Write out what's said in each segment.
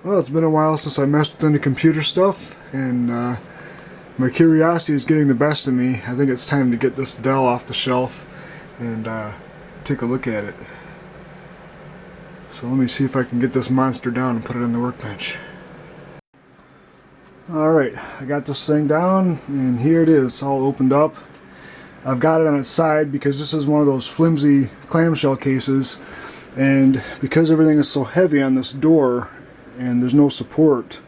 Well, it's been a while since I messed with any computer stuff, and my curiosity is getting the best of me. I think it's time to get this Dell off the shelf and take a look at it. So let me see if I can get this monster down and put it in the workbench. Alright, I got this thing down, and here it is, all opened up. I've got it on its side because this is one of those flimsy clamshell cases, and because everything is so heavy on this door and there's no support,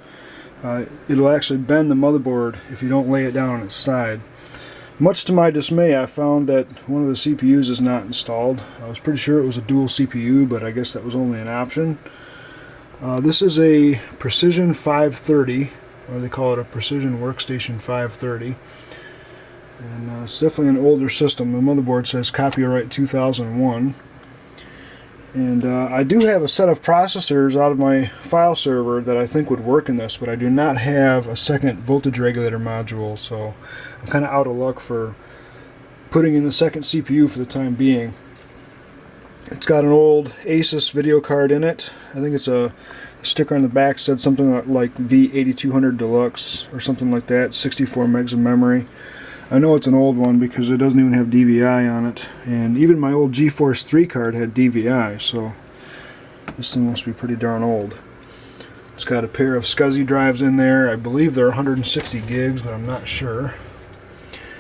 it'll actually bend the motherboard if you don't lay it down on its side. Much to my dismay, I found that one of the CPUs is not installed. I was pretty sure it was a dual CPU, but I guess that was only an option. This is a Precision 530, or they call it a Precision Workstation 530. And it's definitely an older system. The motherboard says copyright 2001. And I do have a set of processors out of my file server that I think would work in this, but I do not have a second voltage regulator module, so I'm kind of out of luck for putting in the second CPU for the time being. It's got an old Asus video card in it. I think it's a sticker on the back said something like V8200 Deluxe or something like that, 64 megs of memory. I know it's an old one because it doesn't even have DVI on it, and even my old GeForce 3 card had DVI, so this thing must be pretty darn old. It's got a pair of SCSI drives in there. I believe they're 160 gigs, but I'm not sure.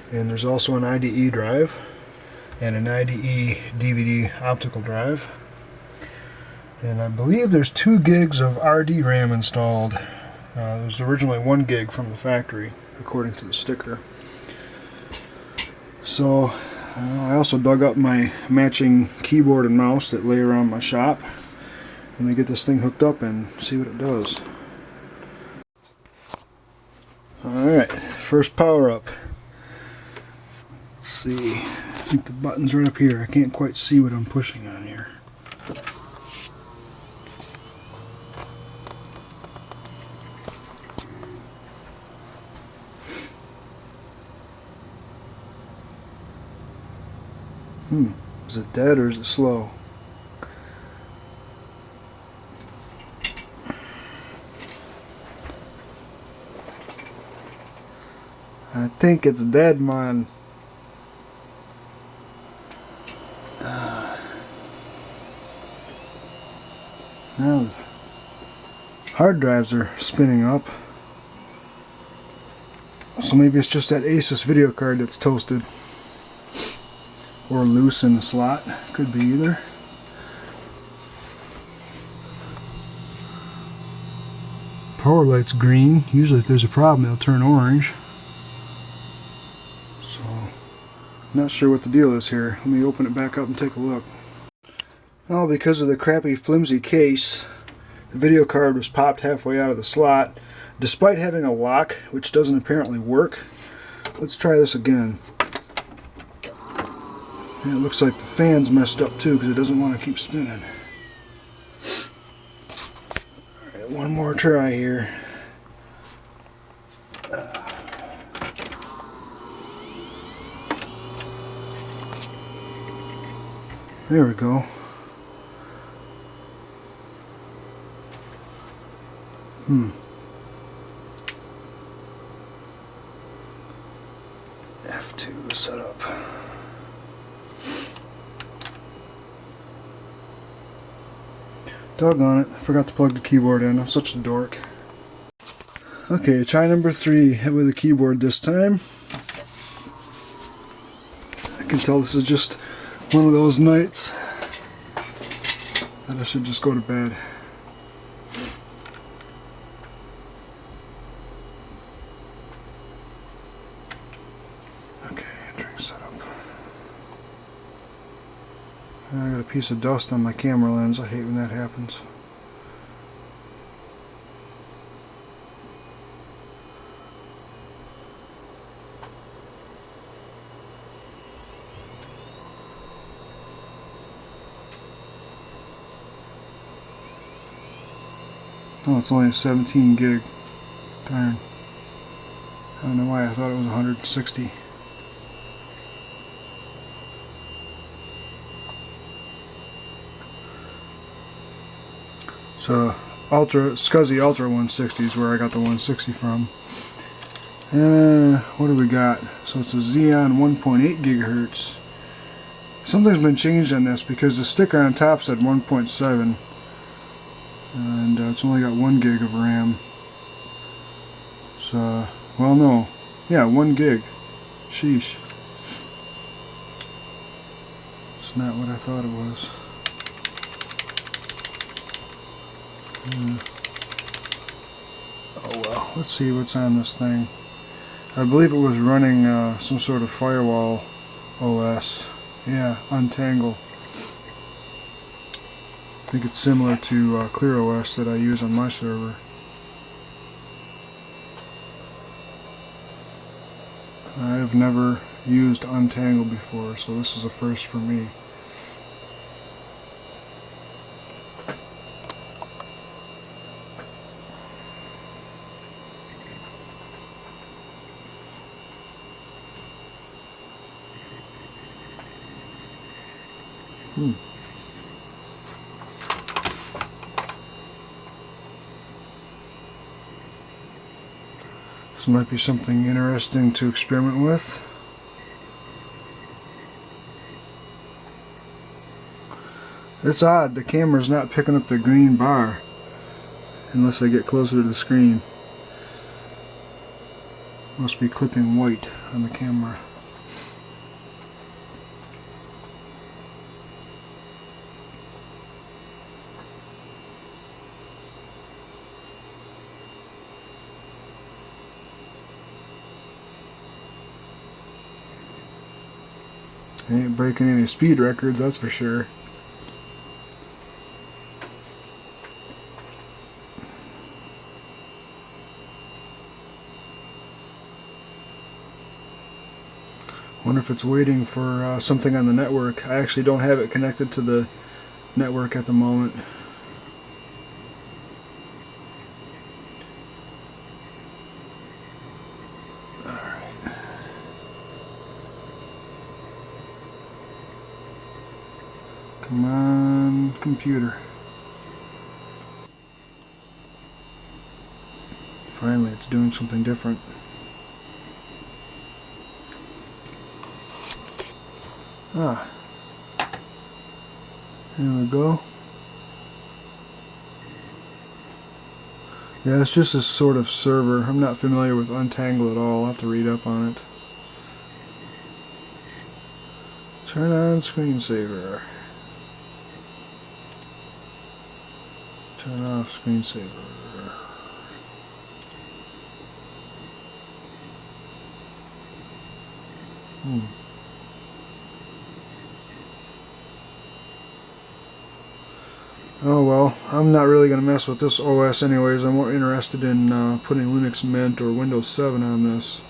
And there's also an IDE drive and an IDE DVD optical drive. And I believe there's 2 gigs of RD RAM installed. There's originally 1 gig from the factory, according to the sticker. So I also dug up my matching keyboard and mouse that lay around my shop. Let me get this thing hooked up and see what it does. Alright, first power up. Let's see, I think the button's right up here. I can't quite see what I'm pushing on here. Is it dead or is it slow? I think it's dead, man. Now hard drives are spinning up. So maybe it's just that Asus video card that's toasted. Or loose in the slot. Could be either. Power light's green. Usually if there's a problem it'll turn orange. So, not sure what the deal is here. Let me open it back up and take a look. Well, because of the crappy flimsy case, the video card was popped halfway out of the slot, despite having a lock, which doesn't apparently work. Let's try this again. And it looks like the fan's messed up too because it doesn't want to keep spinning. Alright, one more try here. There we go. F2 set up. Doggone it, I forgot to plug the keyboard in. I'm such a dork. Okay, try number 3 with the keyboard this time. I can tell this is just one of those nights that I should just go to bed. Okay, entering setup. I got a piece of dust on my camera lens. I hate when that happens. Oh, it's only a 17 gig. Darn. I don't know why I thought it was 160. So SCSI Ultra 160s where I got the 160 from. What do we got? So it's a Xeon 1.8 gigahertz. Something's been changed on this because the sticker on top said 1.7, and it's only got 1 gig of RAM. So, well, no, yeah, 1 gig. Sheesh. It's not what I thought it was. Oh well, let's see what's on this thing. I believe it was running some sort of firewall OS. Yeah, Untangle. I think it's similar to ClearOS that I use on my server. I have never used Untangle before, so this is a first for me. This might be something interesting to experiment with. It's odd, the camera's not picking up the green bar unless I get closer to the screen. Must be clipping white on the camera. I ain't breaking any speed records, that's for sure. Wonder if it's waiting for something on the network. I actually don't have it connected to the network at the moment. Come on, computer. Finally, it's doing something different. Ah. There we go. Yeah, it's just a sort of server. I'm not familiar with Untangle at all. I'll have to read up on it. Turn on screensaver. Turn off screensaver. Oh well, I'm not really going to mess with this OS anyways. I'm more interested in putting Linux Mint or Windows 7 on this.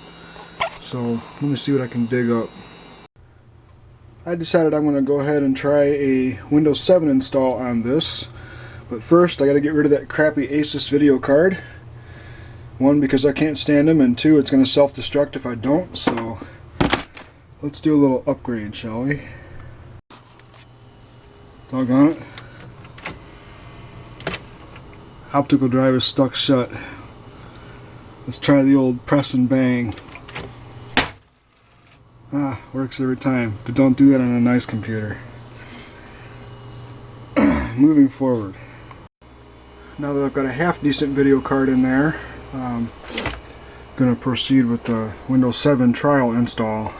So let me see what I can dig up. I decided I'm going to go ahead and try a Windows 7 install on this. But first I got to get rid of that crappy Asus video card. One, because I can't stand them, and two, it's going to self-destruct if I don't. So let's do a little upgrade, shall we? Doggone it. Optical drive is stuck shut. Let's try the old press and bang. Ah, works every time, but don't do that on a nice computer. Moving forward. Now that I've got a half decent video card in there, I'm going to proceed with the Windows 7 trial install.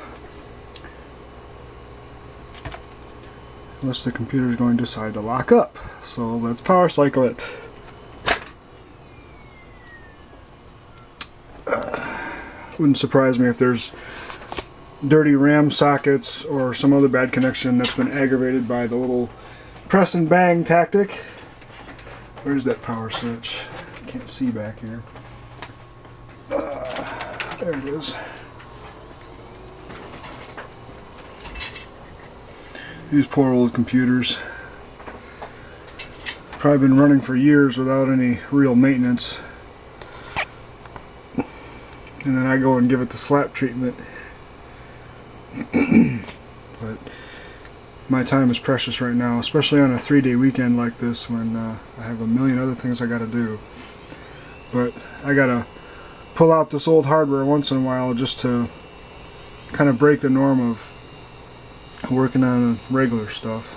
Unless the computer is going to decide to lock up. So let's power cycle it. Wouldn't surprise me if there's dirty RAM sockets or some other bad connection that's been aggravated by the little press and bang tactic. Where's that power switch? Can't see back here. There it is. These poor old computers. Probably been running for years without any real maintenance. And then I go and give it the slap treatment. But my time is precious right now, especially on a 3-day weekend like this when I have a million other things I gotta do. But I gotta pull out this old hardware once in a while just to kind of break the norm of working on regular stuff.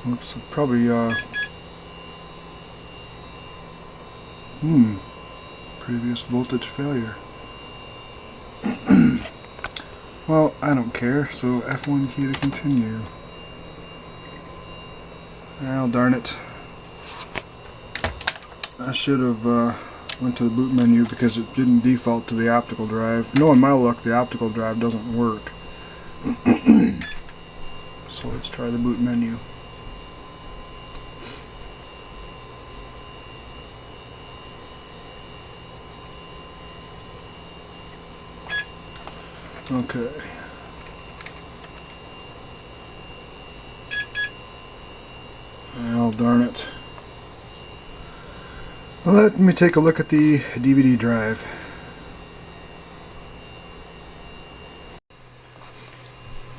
Oops, probably previous voltage failure. Well, I don't care, so F1 key to continue. Well, darn it. I should have went to the boot menu because it didn't default to the optical drive. Knowing my luck, the optical drive doesn't work. So let's try the boot menu. Okay. Well, darn it. Let me take a look at the DVD drive.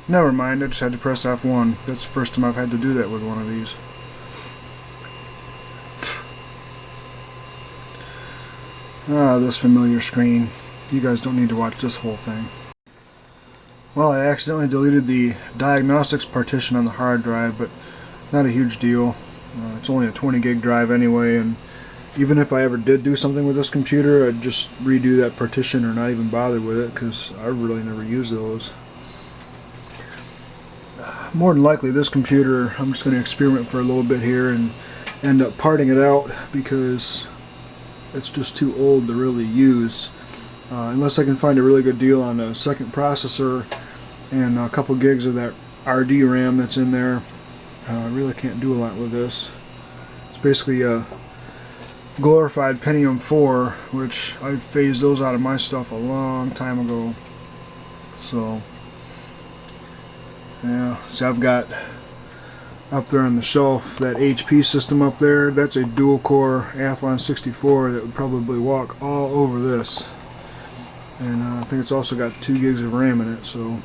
Never mind, I just had to press F1. That's the first time I've had to do that with one of these. Ah, this familiar screen. You guys don't need to watch this whole thing. Well, I accidentally deleted the diagnostics partition on the hard drive, but not a huge deal. It's only a 20 gig drive anyway, and even if I ever did do something with this computer, I'd just redo that partition or not even bother with it, because I really never use those. More than likely this computer, I'm just going to experiment for a little bit here and end up parting it out because it's just too old to really use. Unless I can find a really good deal on a second processor and a couple gigs of that RD RAM that's in there, I really can't do a lot with this. It's basically a glorified Pentium 4, which I phased those out of my stuff a long time ago. So yeah, so I've got up there on the shelf that HP system up there. That's a dual core Athlon 64 that would probably walk all over this. And I think it's also got 2 gigs of RAM in it. So,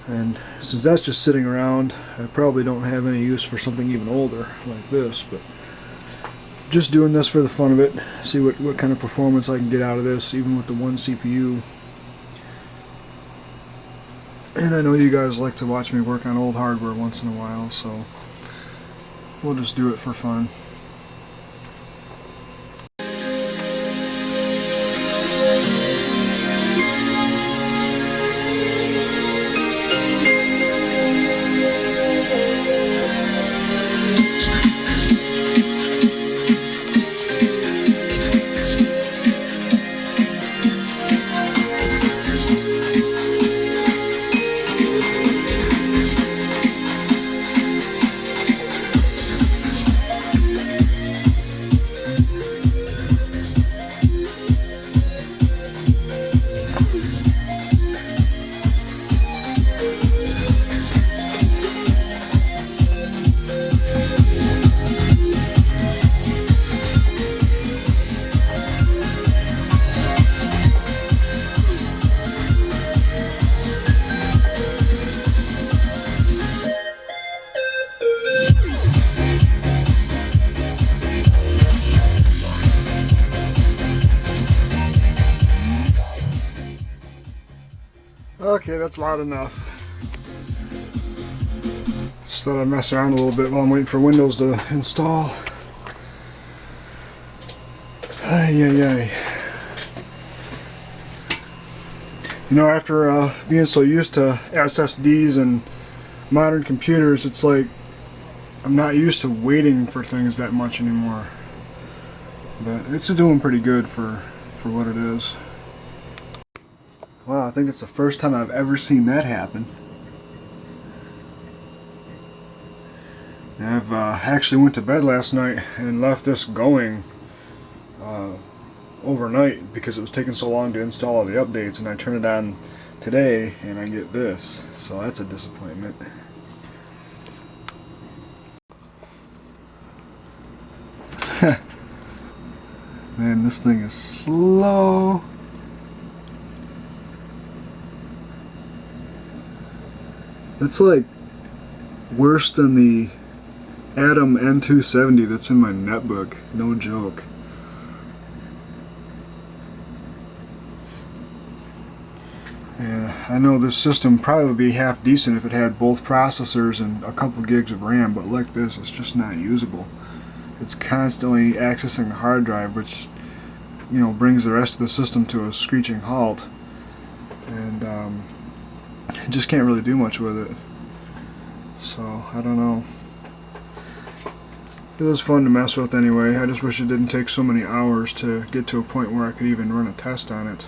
and since that's just sitting around, I probably don't have any use for something even older like this. But just doing this for the fun of it, see what kind of performance I can get out of this, even with the one CPU. And I know you guys like to watch me work on old hardware once in a while, so we'll just do it for fun. Okay, that's loud enough. Just thought I'd mess around a little bit while I'm waiting for Windows to install. Ay, ay, ay. You know, after being so used to SSDs and modern computers, it's like I'm not used to waiting for things that much anymore. But it's doing pretty good for what it is. Wow, I think it's the first time I've ever seen that happen. I've actually went to bed last night and left this going overnight because it was taking so long to install all the updates, and I turn it on today and I get this. So that's a disappointment. Man, this thing is slow. It's like worse than the Atom N270 that's in my netbook. No joke. And I know this system probably would be half decent if it had both processors and a couple gigs of RAM, but like this, it's just not usable. It's constantly accessing the hard drive, which, you know, brings the rest of the system to a screeching halt. And you just can't really do much with it. So, I don't know. It was fun to mess with anyway. I just wish it didn't take so many hours to get to a point where I could even run a test on it.